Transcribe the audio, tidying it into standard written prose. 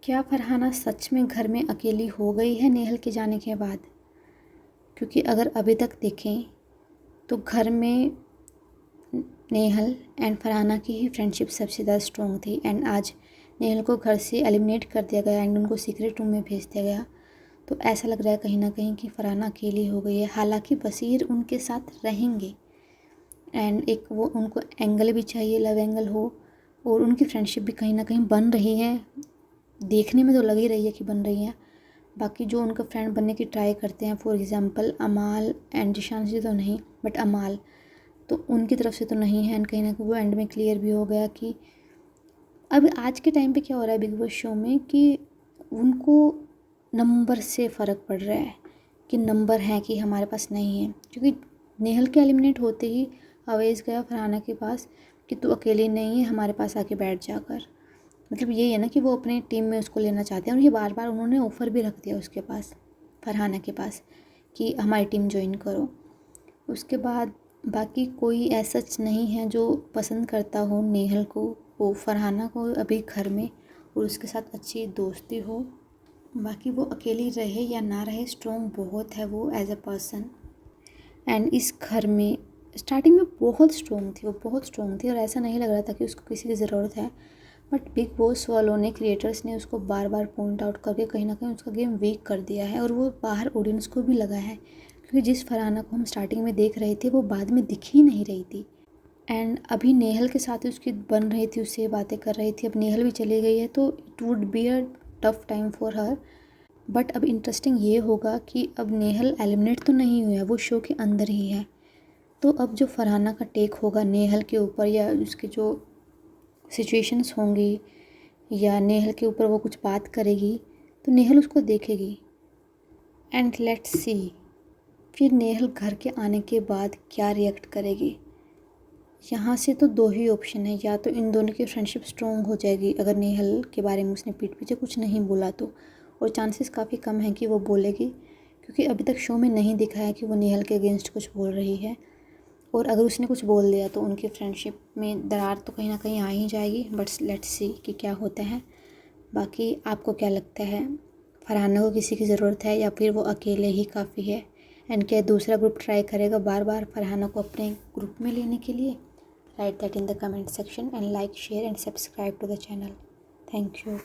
क्या फरहाना सच में घर में अकेली हो गई है नेहल के जाने के बाद? क्योंकि अगर अभी तक देखें तो घर में नेहल एंड फरहाना की ही फ्रेंडशिप सबसे ज़्यादा स्ट्रॉन्ग थी। एंड आज नेहल को घर से एलिमिनेट कर दिया गया एंड उनको सीक्रेट रूम में भेज दिया गया, तो ऐसा लग रहा है कहीं ना कहीं कि फरहाना अकेली हो गई है। हालांकि बसीर उनके साथ रहेंगे एंड एक वो उनको एंगल भी चाहिए, लव एंगल हो, और उनकी फ्रेंडशिप भी कहीं ना कहीं बन रही है। देखने में तो लग ही रही है कि बन रही है। बाकी जो उनका फ्रेंड बनने की ट्राई करते हैं, फॉर एग्ज़ाम्पल अमाल एंड जिशान से तो नहीं, बट अमाल तो उनकी तरफ से तो नहीं है। एंड कहीं ना कहीं वो एंड में क्लियर भी हो गया कि अब आज के टाइम पे क्या हो रहा है बिग बॉस शो में कि उनको नंबर से फ़र्क पड़ रहा है कि नंबर है कि हमारे पास नहीं है। क्योंकि नेहल के एलिमिनेट होते ही अवेज गया फरहाना के पास कि तू अकेली नहीं है, हमारे पास आके बैठ जाकर। मतलब यही है ना कि वो अपने टीम में उसको लेना चाहते हैं। और ये बार बार उन्होंने ऑफ़र भी रख दिया उसके पास, फरहाना के पास, कि हमारी टीम ज्वाइन करो। उसके बाद बाकी कोई ऐसा नहीं है जो पसंद करता हो नेहल को, वो फरहाना को अभी घर में, और उसके साथ अच्छी दोस्ती हो। बाकी वो अकेली रहे या ना रहे, स्ट्रॉन्ग बहुत है वो एज अ पर्सन। एंड इस घर में स्टार्टिंग में बहुत स्ट्रॉन्ग थी, वो बहुत स्ट्रॉन्ग थी और ऐसा नहीं लग रहा था कि उसको किसी की ज़रूरत है। बट बिग बॉस वालों ने, क्रिएटर्स ने उसको बार बार पॉइंट आउट करके कहीं ना कहीं उसका गेम वीक कर दिया है। और वो बाहर ऑडियंस को भी लगा है, क्योंकि जिस फरहाना को हम स्टार्टिंग में देख रहे थे वो बाद में दिख ही नहीं रही थी। एंड अभी नेहल के साथ उसकी बन रही थी, उससे बातें कर रही थी। अब नेहल भी चली गई है तो it would be a tough time for her. But अब इंटरेस्टिंग ये होगा कि अब नेहल एलिमिनेट तो नहीं हुई है, वो शो के अंदर ही है। तो अब जो फरहाना का टेक होगा नेहल के ऊपर, या उसके जो सिचुएशंस होंगी, या नेहल के ऊपर वो कुछ बात करेगी, तो नेहल उसको देखेगी। एंड लेट्स सी फिर नेहल घर के आने के बाद क्या रिएक्ट करेगी। यहाँ से तो दो ही ऑप्शन है, या तो इन दोनों की फ्रेंडशिप स्ट्रॉन्ग हो जाएगी अगर नेहल के बारे में उसने पीठ पीछे कुछ नहीं बोला तो, और चांसेस काफ़ी कम है कि वो बोलेगी, क्योंकि अभी तक शो में नहीं दिखा है कि वो नेहल के अगेंस्ट कुछ बोल रही है। और अगर उसने कुछ बोल दिया तो उनकी फ्रेंडशिप में दरार तो कहीं ना कहीं आ ही जाएगी। बट लेट्स सी कि क्या होता है। बाकी आपको क्या लगता है, फरहाना को किसी की ज़रूरत है या फिर वो अकेले ही काफ़ी है? एंड क्या दूसरा ग्रुप ट्राई करेगा बार बार फरहाना को अपने ग्रुप में लेने के लिए? Write that in the comment section and like, share and subscribe to the channel. Thank you.